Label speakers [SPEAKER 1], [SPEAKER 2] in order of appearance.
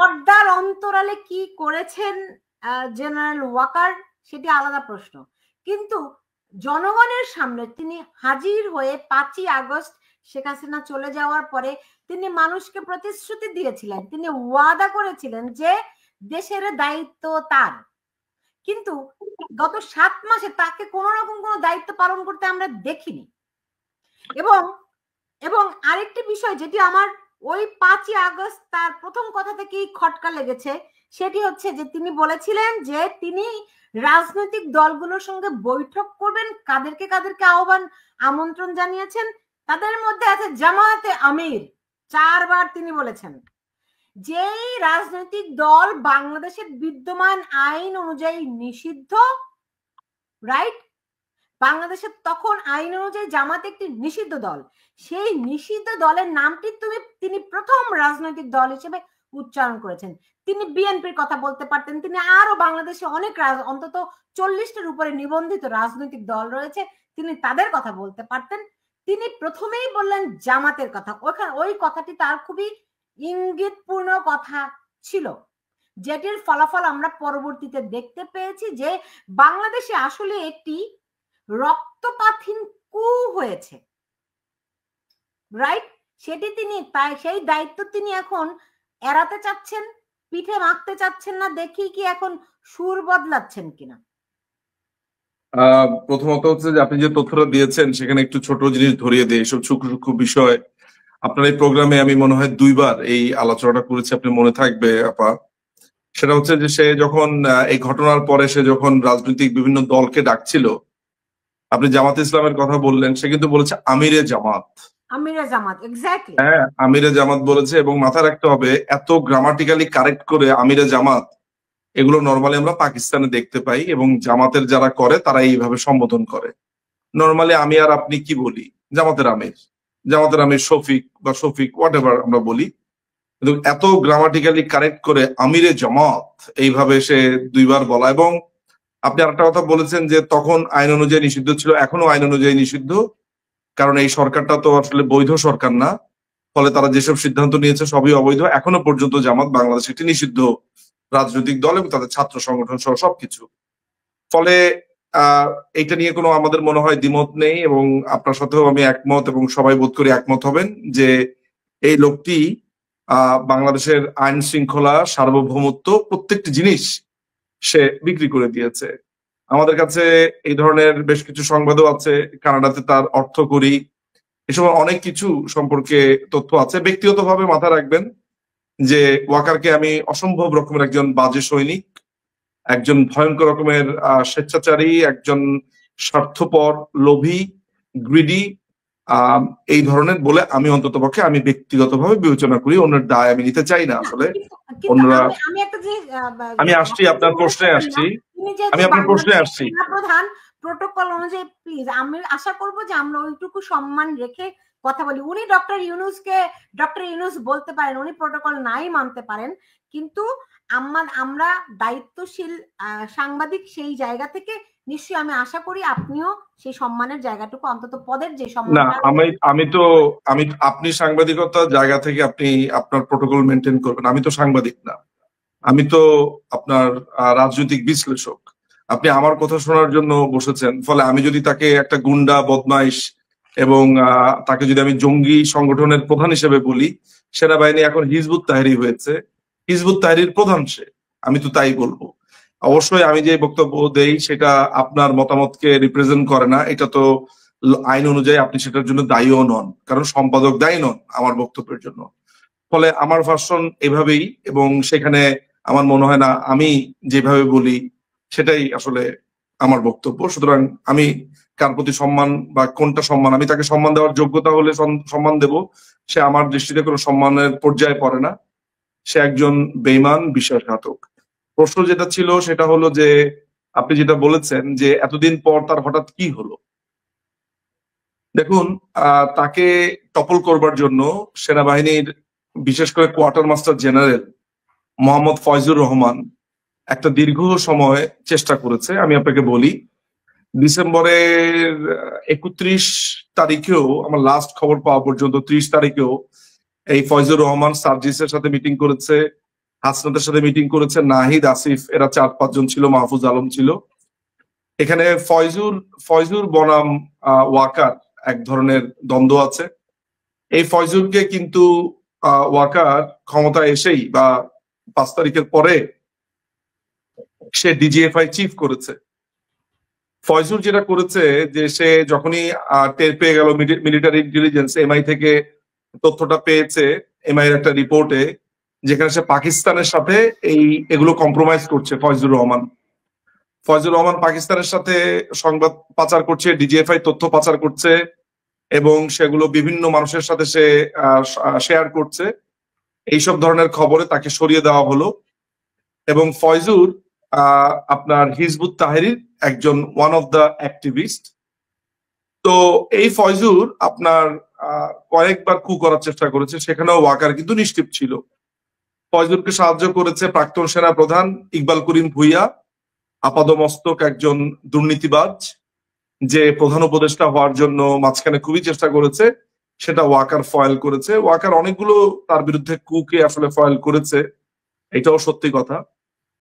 [SPEAKER 1] পর্দার অন্তরালে কি করেছেন জেনারেল ওয়াকার সেটি আলাদা প্রশ্ন, কিন্তু জনগণের সামনে তিনি হাজির হয়ে 5ই আগস্ট শেখ হাসিনা চলে যাওয়ার পরে তিনি মানুষকে প্রতিশ্রুতি দিয়েছিলেন, তিনি ওয়াদা করেছিলেন যে দেশের দায়িত্ব তার, কিন্তু গত 7 মাসে তাকে কোন রকম কোনো দায়িত্ব পালন করতে আমরা দেখিনি। এবং আরেকটি বিষয় যেটি আমার ওই 5ই আগস্ট তার প্রথম কথা থেকেই খটকা লেগেছে, সেটি হচ্ছে যে তিনি বলেছিলেন যে তিনি রাজনৈতিক দলগুলোর সঙ্গে বৈঠক করবেন, কাদেরকে কাদেরকে আমন্ত্রণ জানিয়েছেন, তাদের মধ্যে আছে জামায়াতে আমির। 4 বার তিনি বলেছেন যেই রাজনৈতিক দল বাংলাদেশের বিদ্যমান আইন অনুযায়ী নিষিদ্ধ, রাইট, বাংলাদেশের তখন আইন অনুযায়ী জামাত একটি নিষিদ্ধ দল, সেই নিষিদ্ধ দলের নামটি তিনি প্রথম রাজনৈতিক দল হিসেবে উচ্চারণ করেছেন। তিনি বিএনপির কথা বলতে পারতেন, তিনি আরো বাংলাদেশে অনেক অন্তত 40টার উপরে নিবন্ধিত রাজনৈতিক দল রয়েছে, তিনি তাদের কথা বলতে পারতেন। তিনি প্রথমেই বললেন জামাতের কথা। ওই কথাটি তার খুবই ইঙ্গিতপূর্ণ কথা ছিল, যেটির ফলাফল আমরা পরবর্তীতে দেখতে পেয়েছি যে বাংলাদেশে আসলে একটি রক্তপাতহীন কু হয়েছে, রাইট। সেটি তিনি সেই দায়িত্ব তিনি এখন এড়াতে চাচ্ছেন, পিঠে মাখতে চাচ্ছেন না, দেখি কি এখন সুর বদলাচ্ছেন কিনা।
[SPEAKER 2] প্রথমত হচ্ছে যে আপনি যে তথ্যটা দিয়েছেন সেখানে একটু ছোট জিনিস ধরিয়ে দেয়, এসব সূক্ষ্ম সূক্ষ্ম বিষয় আপনার এই প্রোগ্রামে আমি মনে হয় 2 বার এই আলোচনাটা করেছি, আপনি মনে থাকবে আপা। সেটা হচ্ছে যে সে যখন এই ঘটনার পরে সে যখন রাজনৈতিক বিভিন্ন দলকে ডাকছিল, আপনি জামাত ইসলামের কথা বললেন, সে কিন্তু বলেছে আমিরে জামাত।
[SPEAKER 1] আমিরে জামাত, এক্স্যাক্টলি,
[SPEAKER 2] হ্যাঁ আমিরে জামাত বলেছে। এবং মাথায় রাখতে হবে এত গ্রামাটিক্যালি কারেক্ট করে আমিরে জামাত, এগুলো নর্মালি আমরা পাকিস্তানে দেখতে পাই, এবং জামাতের যারা করে তারা এইভাবে সম্বোধন করে। নর্মালি আমি আর আপনি কি বলি, জামাতের আমির শফিক বা শফিক হোয়াট এভার আমরা বলি, কিন্তু এত গ্রামাটিক্যালি কারেক্ট করে আমিরে জামাত এইভাবে সে 2 বার বলা। এবং আপনি আরেকটা কথা বলেছেন যে তখন আইন অনুযায়ী নিষিদ্ধ ছিল, এখনো আইন অনুযায়ী নিষিদ্ধ, কারণ এই সরকারটা তো আসলে বৈধ সরকার না, ফলে তারা যেসব সিদ্ধান্ত নিয়েছে সবই অবৈধ। এখনো পর্যন্ত জামাত বাংলাদেশ একটি নিষিদ্ধ রাজনৈতিক দল এবং তাদের ছাত্র সংগঠন সহ সবকিছু। ফলে এইটা নিয়ে কোনো আমাদের মনে হয় দ্বিমত নেই, এবং আপনার সাথেও আমি একমত এবং সবাই বোধ করি একমত হবেন যে এই লোকটি বাংলাদেশের আইন শৃঙ্খলা, সার্বভৌমত্ব প্রত্যেকটি জিনিস সে বিক্রি করে দিয়েছে। আমাদের কাছে এই ধরনের বেশ কিছু সংবাদও আছে, কানাডাতে তার অর্থকড়ি, এসব অনেক কিছু সম্পর্কে তথ্য আছে। ব্যক্তিগতভাবে মাথায় রাখবেন যে ওয়াকারকে আমি অসম্ভব রকমের একজন বাজে সৈনিক, একজন ভয়ঙ্কর রকমের স্বেচ্ছাচারী, একজন স্বার্থপর, লোভী, গ্রিডি, এই ধরনের বলে আমি অন্ততপক্ষে আমি ব্যক্তিগতভাবে বিবেচনা করি। অন্যের দায় আমি নিতে চাই না আসলে। অন্যরা, আমি আসছি আপনার প্রশ্নে আসছি,
[SPEAKER 1] প্রধান প্রোটোকল অনুযায়ী প্লিজ আমি আশা করব যে আমরা ওইটুকু সম্মান রেখে কথা বলি। উনি ডক্টর ইউনূস বলতে পারেন, উনি প্রোটোকল নাই মানতে পারেন, কিন্তু আমরা দায়িত্বশীল সাংবাদিক সেই জায়গা থেকে নিশ্চয়ই আমি আশা করি আপনিও সেই সম্মানের জায়গাটুকু, অন্তত পদের যে সম্মান।
[SPEAKER 2] না আমি আপনি সাংবাদিকতার জায়গা থেকে আপনি আপনার প্রোটোকল মেনটেন করবেন, আমি তো সাংবাদিক না, আমি তো আপনার রাজনৈতিক বিশ্লেষক। আপনি আমার কথা শোনার জন্য বসেছেন, ফলে আমি যদি তাকে একটা গুন্ডা, বদমাইশ এবং তাকে যদি আমি জঙ্গি সংগঠনের প্রধান হিসেবে বলি, সেনাবাহিনী এখন হিজবুত তাহরির হয়েছে, হিজবুত তাহরির প্রধান সে, আমি তো তাই বলবো। অবশ্যই আমি যে বক্তব্য দেই সেটা আপনার মতামতকে রিপ্রেজেন্ট করে না, এটা তো আইন অনুযায়ী আপনি সেটার জন্য দায়ীও নন, কারণ সম্পাদক দায়ী নন আমার বক্তব্যের জন্য। ফলে আমার ভার্সন এভাবেই, এবং সেখানে আমার মনে হয় না আমি যেভাবে বলি সেটাই আসলে আমার বক্তব্য। সুতরাং আমি কার প্রতি সম্মান বা কোনটা সম্মান, আমি তাকে সম্মান দেওয়ার যোগ্যতা হলে সম্মান দেব, সে আমার দৃষ্টিতে কোনো সম্মানের পর্যায়ে পড়ে না, সে একজন বেঈমান, বিশ্বাসঘাতক। প্রশ্ন যেটা ছিল সেটা হলো যে আপনি যেটা বলেছেন যে এতদিন পর তার হঠাৎ কি হলো। দেখুন, তাকে টপল করবার জন্য সেনাবাহিনীর বিশেষ করে quartermaster general Mohammad Faizur Rahman একটা দীর্ঘ সময় চেষ্টা করেছে। আমি আপনাকে বলি, ডিসেম্বরের 31 তারিখেও, আমার লাস্ট খবর পাওয়া পর্যন্ত 30 তারিখেও এই ফয়জুর রহমান সার্জিসের সাথে মিটিং করেছে, হাসনাতের সাথে মিটিং করেছে, নাহিদ, আসিফ, এরা 4-5 জন ছিল, মাহফুজ আলম ছিল এখানে। ফয়জুর বনাম ওয়াকার এক ধরনের দ্বন্দ্ব আছে। এই ফয়জুরকে কিন্তু ওয়াকার ক্ষমতায় এসেই বা 5 তারিখের পরে সে ডিজিএফআই চিফ করেছে। ফয়জুর যেটা করেছে যে সে যখনই টের পেয়ে গেল, মিলিটারি ইন্টেলিজেন্স এমআই থেকে তথ্যটা পেয়েছে, এমআই এর একটা রিপোর্টে, যেখানে সে পাকিস্তানের সাথে এগুলো কম্প্রোমাইজ করছে। ফয়জুর রহমান পাকিস্তানের সাথে সংবাদ পাচার করছে, ডিজিএফআই তথ্য পাচার করছে এবং সেগুলো বিভিন্ন মানুষের সাথে সে শেয়ার করছে। এইসব ধরনের খবরে তাকে সরিয়ে দেওয়া হলো এবং ফয়জুর আপনার হিজবুত তাহরির একজন ওয়ান অফ দ্য অ্যাক্টিভিস্ট। তো এই ফয়জুর আপনার কয়েকবার কু করার চেষ্টা করেছে, সেখানেও ওয়াকার কিন্তু নিশ্চিত ছিল। ফয়জুরকে সাহায্য করেছে প্রাক্তন সেনা প্রধান ইকবাল করিম ভুইয়া, আপাদমস্তক একজন দুর্নীতিবাজ, যে প্রধান উপদেষ্টা হওয়ার জন্য মাঝখানে খুবই চেষ্টা করেছে, সেটা ওয়াকার ফয়েল করেছে। ওয়াকার অনেকগুলো তার বিরুদ্ধে কুকে আসলে ফয়েল করেছে, এটাও সত্যি কথা।